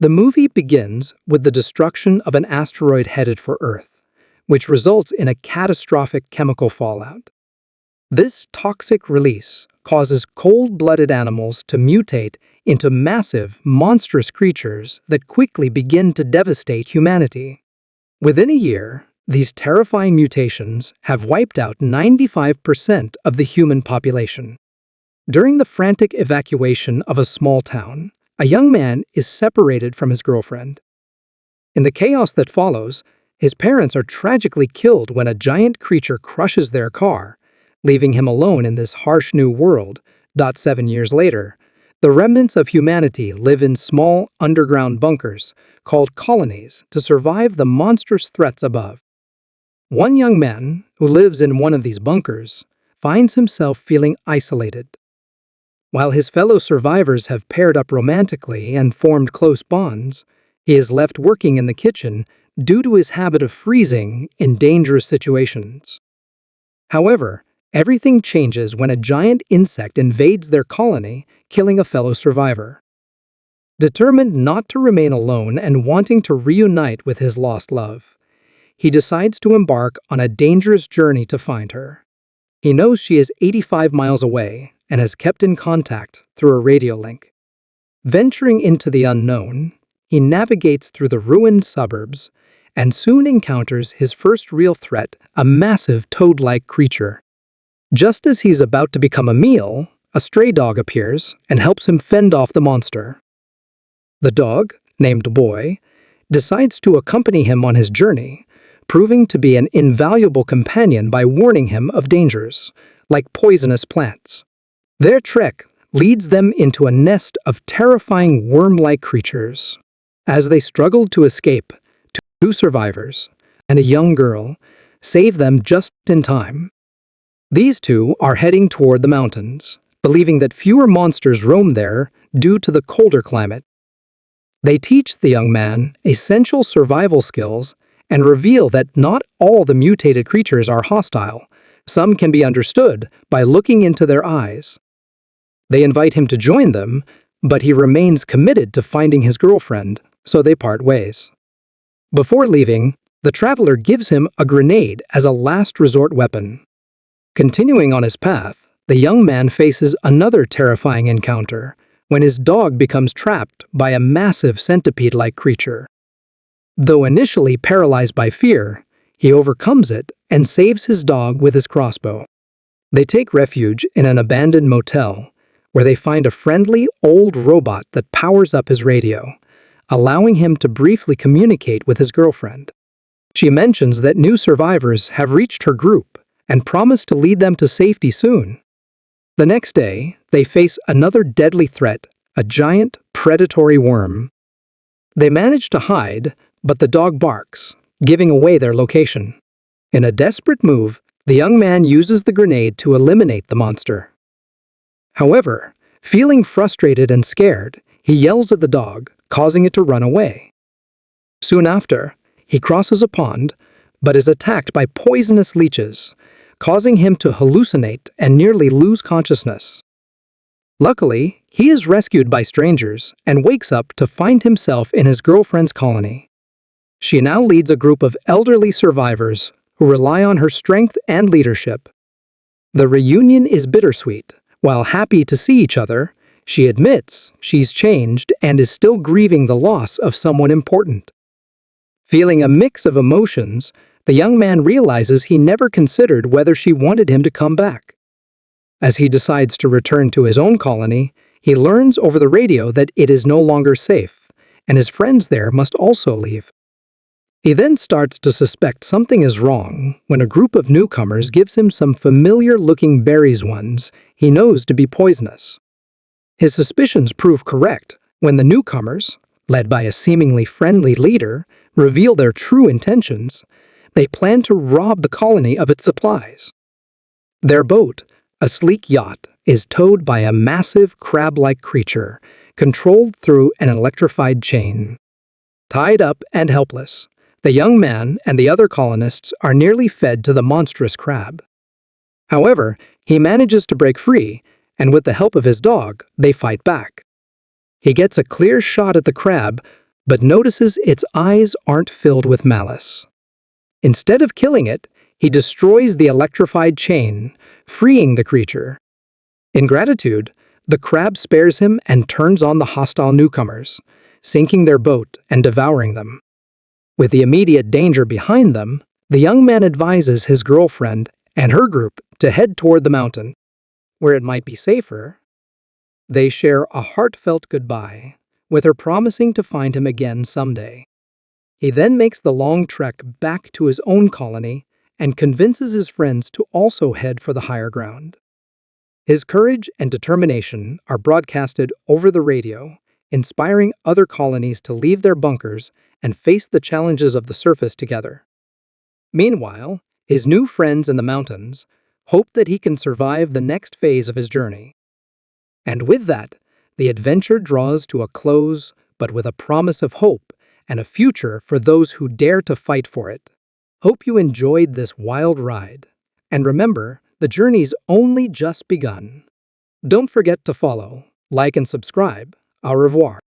The movie begins with the destruction of an asteroid headed for Earth, which results in a catastrophic chemical fallout. This toxic release causes cold-blooded animals to mutate into massive, monstrous creatures that quickly begin to devastate humanity. Within a year, these terrifying mutations have wiped out 95% of the human population. During the frantic evacuation of a small town, a young man is separated from his girlfriend. In the chaos that follows, his parents are tragically killed when a giant creature crushes their car, leaving him alone in this harsh new world. 7 years later, the remnants of humanity live in small underground bunkers called colonies to survive the monstrous threats above. One young man who lives in one of these bunkers finds himself feeling isolated. While his fellow survivors have paired up romantically and formed close bonds, he is left working in the kitchen due to his habit of freezing in dangerous situations. However, everything changes when a giant insect invades their colony, killing a fellow survivor. Determined not to remain alone and wanting to reunite with his lost love, he decides to embark on a dangerous journey to find her. He knows she is 85 miles away and has kept in contact through a radio link. Venturing into the unknown, he navigates through the ruined suburbs and soon encounters his first real threat, a massive toad-like creature. Just as he's about to become a meal, a stray dog appears and helps him fend off the monster. The dog, named Boy, decides to accompany him on his journey, proving to be an invaluable companion by warning him of dangers, like poisonous plants. Their trek leads them into a nest of terrifying worm-like creatures. As they struggle to escape, two survivors and a young girl save them just in time. These two are heading toward the mountains, believing that fewer monsters roam there due to the colder climate. They teach the young man essential survival skills and reveal that not all the mutated creatures are hostile. Some can be understood by looking into their eyes. They invite him to join them, but he remains committed to finding his girlfriend, so they part ways. Before leaving, the traveler gives him a grenade as a last resort weapon. Continuing on his path, the young man faces another terrifying encounter when his dog becomes trapped by a massive centipede-like creature. Though initially paralyzed by fear, he overcomes it and saves his dog with his crossbow. They take refuge in an abandoned motel, where they find a friendly old robot that powers up his radio, allowing him to briefly communicate with his girlfriend. She mentions that new survivors have reached her group and promise to lead them to safety soon. The next day, they face another deadly threat, a giant predatory worm. They manage to hide, but the dog barks, giving away their location. In a desperate move, the young man uses the grenade to eliminate the monster. However, feeling frustrated and scared, he yells at the dog, causing it to run away. Soon after, he crosses a pond, but is attacked by poisonous leeches, causing him to hallucinate and nearly lose consciousness. Luckily, he is rescued by strangers and wakes up to find himself in his girlfriend's colony. She now leads a group of elderly survivors who rely on her strength and leadership. The reunion is bittersweet. While happy to see each other, she admits she's changed and is still grieving the loss of someone important. Feeling a mix of emotions, the young man realizes he never considered whether she wanted him to come back. As he decides to return to his own colony, he learns over the radio that it is no longer safe, and his friends there must also leave. He then starts to suspect something is wrong when a group of newcomers gives him some familiar-looking berries, ones he knows to be poisonous. His suspicions prove correct when the newcomers, led by a seemingly friendly leader, reveal their true intentions. They plan to rob the colony of its supplies. Their boat, a sleek yacht, is towed by a massive crab-like creature, controlled through an electrified chain. Tied up and helpless, the young man and the other colonists are nearly fed to the monstrous crab. However, he manages to break free, and with the help of his dog, they fight back. He gets a clear shot at the crab, but notices its eyes aren't filled with malice. Instead of killing it, he destroys the electrified chain, freeing the creature. In gratitude, the crab spares him and turns on the hostile newcomers, sinking their boat and devouring them. With the immediate danger behind them, the young man advises his girlfriend and her group to head toward the mountain, where it might be safer. They share a heartfelt goodbye, with her promising to find him again someday. He then makes the long trek back to his own colony and convinces his friends to also head for the higher ground. His courage and determination are broadcasted over the radio, inspiring other colonies to leave their bunkers and face the challenges of the surface together. Meanwhile, his new friends in the mountains hope that he can survive the next phase of his journey. And with that, the adventure draws to a close, but with a promise of hope and a future for those who dare to fight for it. Hope you enjoyed this wild ride. And remember, the journey's only just begun. Don't forget to follow, like, and subscribe. Au revoir.